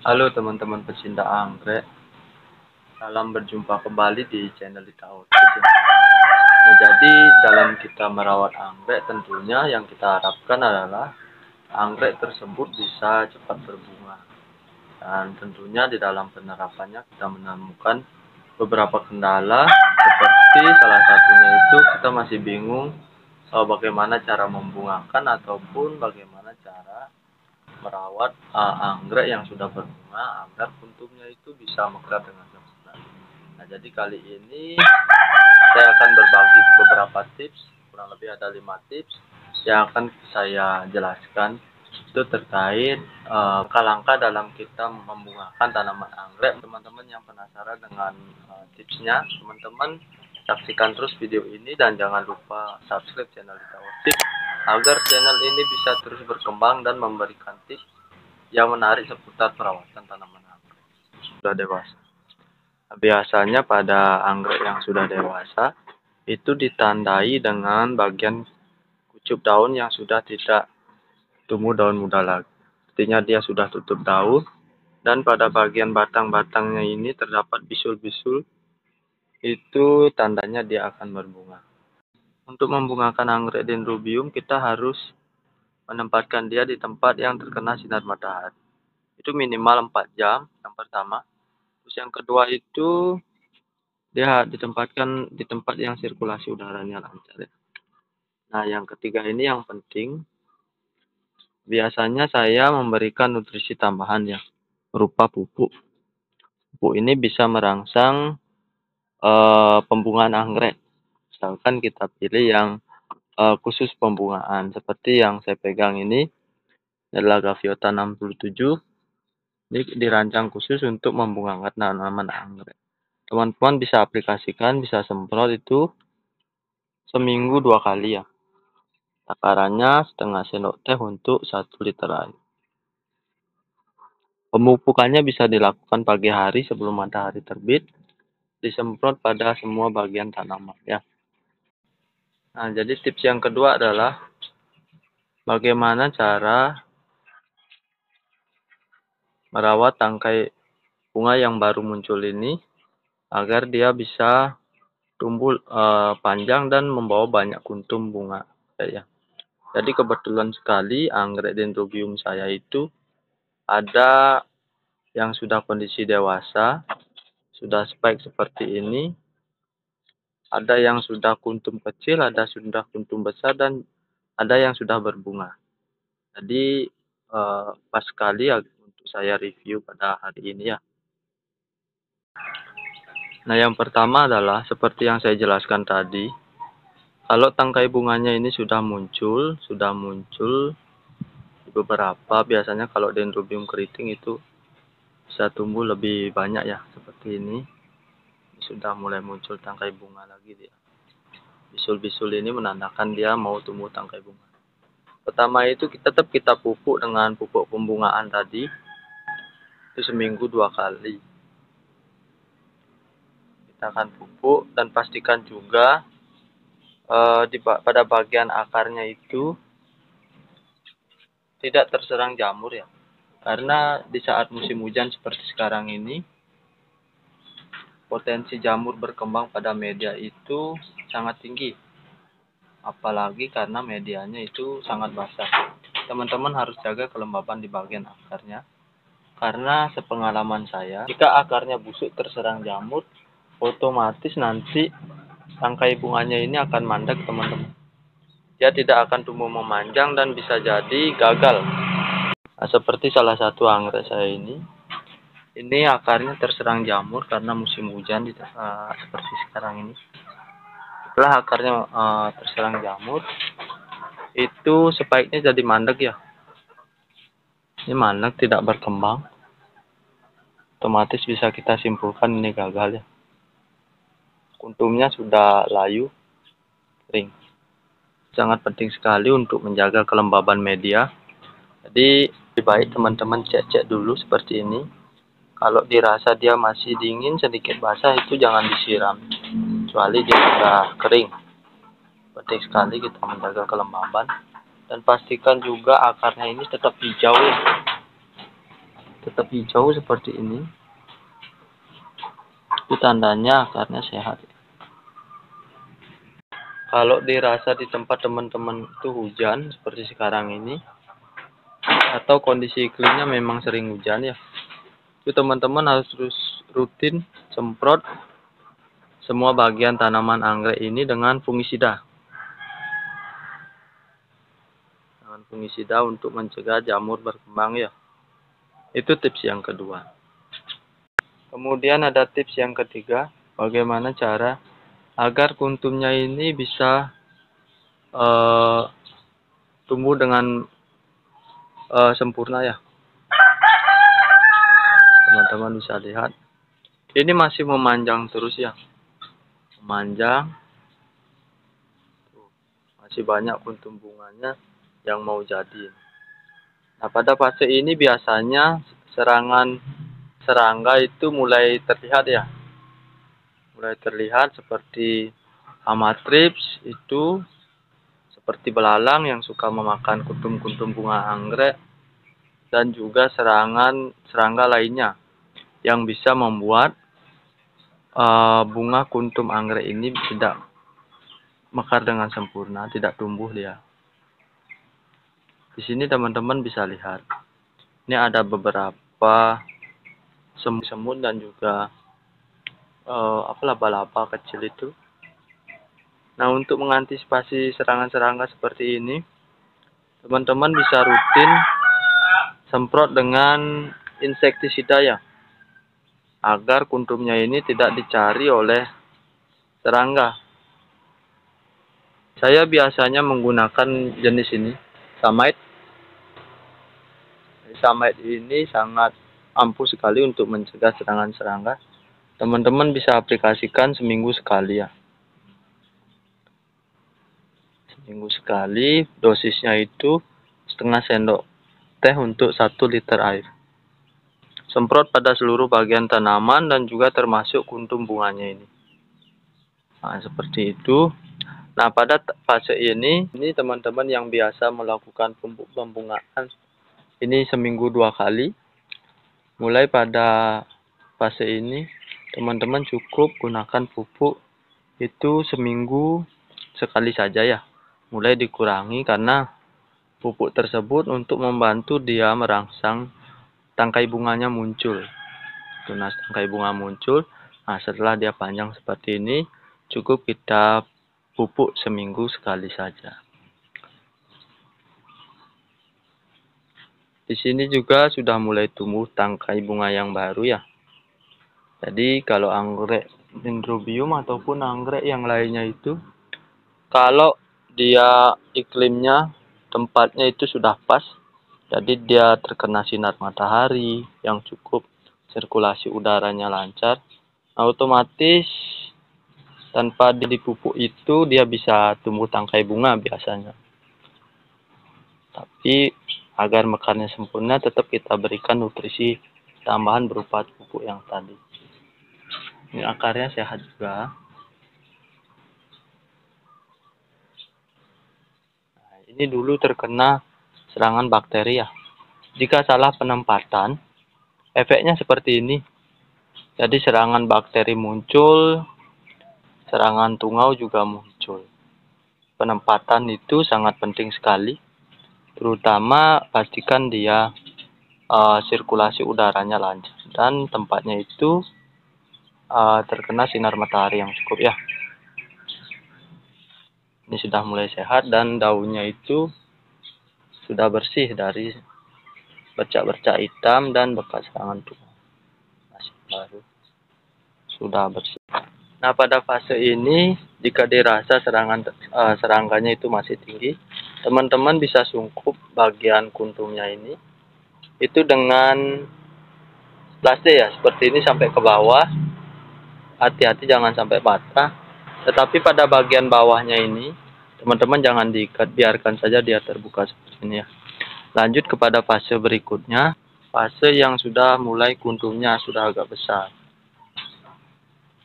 Halo teman-teman pecinta anggrek, salam berjumpa kembali di channel Lita Orchid. Nah, jadi dalam kita merawat anggrek tentunya yang kita harapkan adalah anggrek tersebut bisa cepat berbunga. Dan tentunya di dalam penerapannya kita menemukan beberapa kendala seperti salah satunya itu kita masih bingung bagaimana cara membungakan ataupun bagaimana cara merawat anggrek yang sudah berbunga agar kuntumnya itu bisa mekar dengan sempurna. Nah, jadi kali ini saya akan berbagi beberapa tips, kurang lebih ada 5 tips yang akan saya jelaskan itu terkait langkah-langkah dalam kita membungakan tanaman anggrek. Teman-teman yang penasaran dengan tipsnya, teman-teman saksikan terus video ini dan jangan lupa subscribe channel Lita Orchid agar channel ini bisa terus berkembang dan memberikan tips yang menarik seputar perawatan tanaman anggrek sudah dewasa. Biasanya pada anggrek yang sudah dewasa itu ditandai dengan bagian kucup daun yang sudah tidak tumbuh daun muda lagi. Artinya dia sudah tutup daun dan pada bagian batang-batangnya ini terdapat bisul-bisul, itu tandanya dia akan berbunga. Untuk membungakan anggrek dendrobium kita harus menempatkan dia di tempat yang terkena sinar matahari. Itu minimal 4 jam yang pertama. Terus yang kedua itu dia ditempatkan di tempat yang sirkulasi udaranya lancar ya. Nah, yang ketiga ini yang penting. Biasanya saya memberikan nutrisi tambahan ya, berupa pupuk. Pupuk ini bisa merangsang pembungaan anggrek. Misalkan kita pilih yang khusus pembungaan seperti yang saya pegang ini adalah Gaviota 67. Ini dirancang khusus untuk membungakan tanaman anggrek. Teman-teman bisa aplikasikan, bisa semprot itu seminggu 2 kali ya. Takarannya setengah sendok teh untuk 1 liter air. Pemupukannya bisa dilakukan pagi hari sebelum matahari terbit. Disemprot pada semua bagian tanaman ya. Nah, jadi tips yang kedua adalah bagaimana cara merawat tangkai bunga yang baru muncul ini agar dia bisa tumbuh panjang dan membawa banyak kuntum bunga ya. Jadi kebetulan sekali anggrek dendrobium saya itu ada yang sudah kondisi dewasa, sudah spike seperti ini, ada yang sudah kuntum kecil, ada sudah kuntum besar, dan ada yang sudah berbunga. Jadi pas sekali ya untuk saya review pada hari ini ya. Nah, yang pertama adalah seperti yang saya jelaskan tadi, kalau tangkai bunganya ini sudah muncul beberapa, biasanya kalau dendrobium keriting itu bisa tumbuh lebih banyak ya, seperti ini. Sudah mulai muncul tangkai bunga lagi dia. Bisul-bisul ini menandakan dia mau tumbuh tangkai bunga. Pertama itu tetap kita pupuk dengan pupuk pembungaan tadi. Itu seminggu 2 kali. Kita akan pupuk dan pastikan juga pada bagian akarnya itu tidak terserang jamur ya. Karena di saat musim hujan seperti sekarang ini, potensi jamur berkembang pada media itu sangat tinggi. Apalagi karena medianya itu sangat basah. Teman-teman harus jaga kelembaban di bagian akarnya. Karena sepengalaman saya, jika akarnya busuk terserang jamur, otomatis nanti tangkai bunganya ini akan mandek teman-teman. Dia tidak akan tumbuh memanjang dan bisa jadi gagal. Nah, seperti salah satu anggrek saya ini akarnya terserang jamur karena musim hujan seperti sekarang ini. Setelah akarnya terserang jamur, itu spike-nya jadi mandek ya. Ini mandek, tidak berkembang. Otomatis bisa kita simpulkan ini gagal ya. Kuntumnya sudah layu, kering. Sangat penting sekali untuk menjaga kelembaban media. Jadi lebih baik teman-teman cek-cek dulu seperti ini. Kalau dirasa dia masih dingin sedikit basah itu jangan disiram, kecuali dia sudah kering. Penting sekali kita menjaga kelembaban dan pastikan juga akarnya ini tetap hijau ya. tetap hijau seperti ini, itu tandanya akarnya sehat. Kalau dirasa di tempat teman-teman itu hujan seperti sekarang ini, atau kondisi iklimnya memang sering hujan ya, itu teman-teman harus terus rutin semprot semua bagian tanaman anggrek ini dengan fungisida. Dengan fungisida untuk mencegah jamur berkembang ya. Itu tips yang kedua. Kemudian ada tips yang ketiga, bagaimana cara agar kuntumnya ini bisa tumbuh dengan sempurna ya. Teman-teman bisa lihat, ini masih memanjang terus ya. Memanjang. Masih banyak kuntum bunganya yang mau jadi. Nah, pada fase ini biasanya serangan serangga itu mulai terlihat ya. Mulai terlihat seperti hama thrips itu, seperti belalang yang suka memakan kuntum-kuntum bunga anggrek, dan juga serangan serangga lainnya yang bisa membuat bunga kuntum anggrek ini tidak mekar dengan sempurna, tidak tumbuh dia. Di sini teman-teman bisa lihat, ini ada beberapa semut-semut dan juga laba-laba kecil itu. Nah, untuk mengantisipasi serangan serangga seperti ini, teman-teman bisa rutin semprot dengan insektisida ya, agar kuntumnya ini tidak dicari oleh serangga. Saya biasanya menggunakan jenis ini, Samite. Samite ini sangat ampuh sekali untuk mencegah serangan serangga. Teman-teman bisa aplikasikan seminggu sekali ya. Seminggu sekali, dosisnya itu setengah sendok teh untuk 1 liter air. Semprot pada seluruh bagian tanaman dan juga termasuk kuntum bunganya ini. Nah, seperti itu. Nah, pada fase ini teman-teman yang biasa melakukan pembungaan ini seminggu 2 kali. Mulai pada fase ini, teman-teman cukup gunakan pupuk itu seminggu sekali saja ya. Mulai dikurangi karena pupuk tersebut untuk membantu dia merangsang tangkai bunganya muncul. Nah, tangkai bunga muncul. Nah, setelah dia panjang seperti ini, cukup kita pupuk seminggu sekali saja. Di sini juga sudah mulai tumbuh tangkai bunga yang baru ya. Jadi kalau anggrek dendrobium ataupun anggrek yang lainnya itu, kalau dia iklimnya, tempatnya itu sudah pas, jadi dia terkena sinar matahari yang cukup, sirkulasi udaranya lancar, otomatis tanpa dipupuk itu dia bisa tumbuh tangkai bunga biasanya. Tapi agar mekarnya sempurna, tetap kita berikan nutrisi tambahan berupa pupuk yang tadi. Ini akarnya sehat juga. Nah, ini dulu terkena serangan bakteri ya. Jika salah penempatan, efeknya seperti ini. Jadi serangan bakteri muncul, serangan tungau juga muncul. Penempatan itu sangat penting sekali. Terutama pastikan dia sirkulasi udaranya lancar dan tempatnya itu terkena sinar matahari yang cukup ya. Ini sudah mulai sehat dan daunnya itu sudah bersih dari bercak-bercak hitam dan bekas serangan tungau. Masih baru, sudah bersih. Nah, pada fase ini jika dirasa serangganya itu masih tinggi, teman-teman bisa sungkup bagian kuntumnya ini itu dengan plastik ya, seperti ini sampai ke bawah. Hati-hati jangan sampai patah. Tetapi pada bagian bawahnya ini, teman-teman jangan diikat, biarkan saja dia terbuka seperti ini ya. Lanjut kepada fase berikutnya, fase yang sudah mulai kuntumnya sudah agak besar.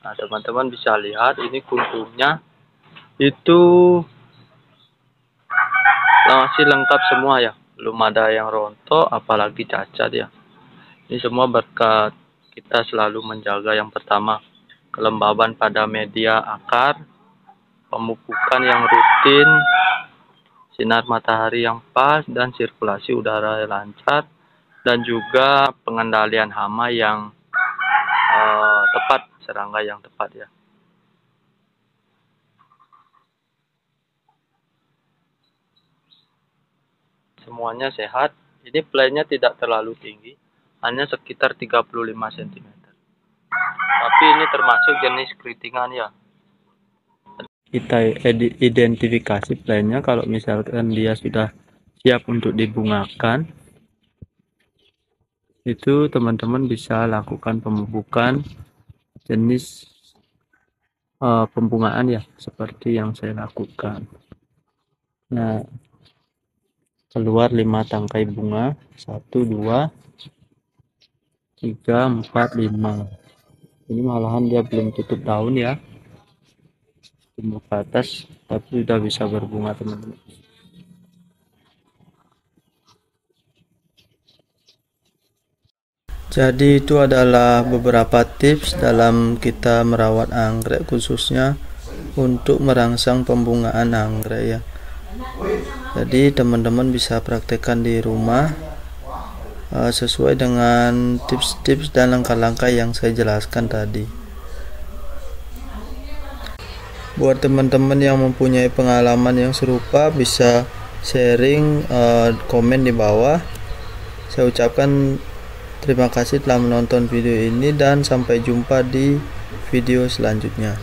Nah, teman-teman bisa lihat ini kuntumnya itu masih lengkap semua ya, belum ada yang rontok apalagi cacat ya. Ini semua berkat kita selalu menjaga yang pertama, kelembaban pada media akar, pemupukan yang rutin, sinar matahari yang pas, dan sirkulasi udara yang lancar, dan juga pengendalian hama yang tepat, serangga yang tepat ya. Semuanya sehat. Ini play-nya tidak terlalu tinggi, hanya sekitar 35 cm. Tapi ini termasuk jenis keritingan ya. Kita identifikasi play-nya, kalau misalkan dia sudah siap untuk dibungakan, itu teman-teman bisa lakukan pemupukan jenis pembungaan ya, seperti yang saya lakukan. Nah, keluar 5 tangkai bunga, 1, 2, 3, 4, 5. Ini malahan dia belum tutup daun ya, tumbuh ke atas, tapi sudah bisa berbunga teman-teman. Jadi itu adalah beberapa tips dalam kita merawat anggrek, khususnya untuk merangsang pembungaan anggrek ya. Jadi teman-teman bisa praktekkan di rumah sesuai dengan tips-tips dan langkah-langkah yang saya jelaskan tadi. Buat teman-teman yang mempunyai pengalaman yang serupa, bisa sharing, komen di bawah. Saya ucapkan terima kasih telah menonton video ini, dan sampai jumpa di video selanjutnya.